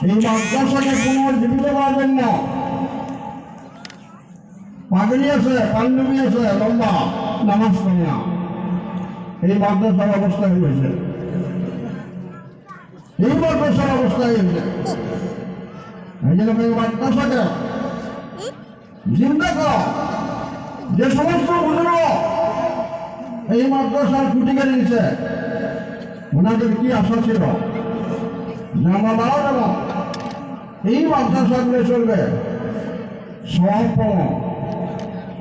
এই মাদ্রাসাকে পুনর্জীবিত করার জন্য পাগড়ি আছে, পাঞ্জাবি আছে, লম্বা নামাজ পড়ে না, এই মাদ্রাসার অবস্থা হয়েছে, এই মাদ্রাসার অবস্থা হয়েছে। এই জন্য এই মাদ্রাসাকে জিন্দা কর। যে সমস্ত বুজুর্গ এই মাদ্রাসার খুঁটি কেটে দিচ্ছে, ওনাদের কি আশা ছিল যে আমরা মারা যাব, এই মাদ্রাসাগুলো চলবে, সব পাবো,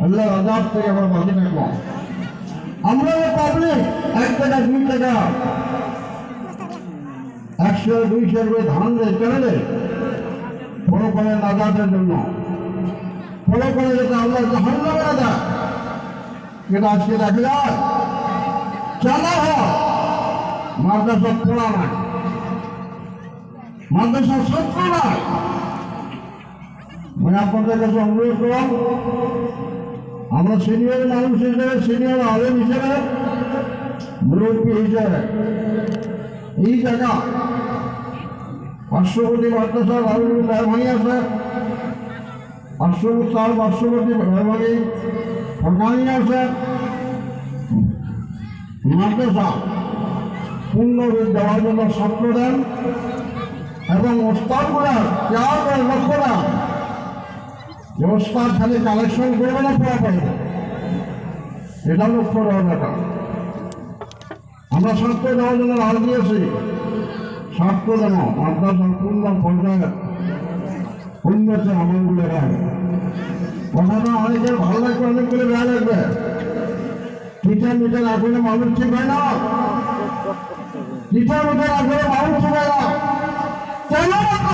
আল্লাহ আজাদ থেকে আমরা বাঁচি থাকবো। আমরা পাবলিক 1 টাকা 2 টাকা 100 200 করে ধান দেয় কেন দেয়? ফলো করে নাজাতের জন্য, ফলো করে যেটা আল্লাহ জাহান্নামে না দেয়। কিন্তু আজকে দেখা যায় চালা হয় মাদ্রাসা পড়া নাই, মাদ্রাসা ছাত্র নাই। মানে আপনাদের কাছে অনুরোধ করলাম, আমরা সিনিয়র মানুষ হিসেবে, সিনিয়র আলেম হিসেবে, মুরব্বী হিসেবে এই জায়গা পার্শ্ববর্তী মাদ্রাসার মেহরবানি আছে, পার্শ্ববর্তী মেহরবানি সরকারি আছে, মাদ্রাসা পূর্ণ দেওয়ার জন্য ছাত্র দেন এবং ওস্তাদগুলার কেয়ার করে লক্ষ্য দেন যে ওস্তাদ খালি কালেকশন করবে না, পড়া পাইবে, এটা লক্ষ্য দেওয়ার ব্যাপার। আমরা ছাত্র দেওয়ার জন্য রাজ দিয়েছি, ছাত্র দেব মাদ্রাসার পূর্ণ পর্যায়ে উন্নতি আমলগুলো রাখবে। কথাটা অনেকের ভালো লাগবে, অনেকগুলো বেয়া লাগবে। টিচার মিটার আসলে মানুষ ঠিক হয় না, টিচার মিটার আসলে মানুষ ঠিক হয় না।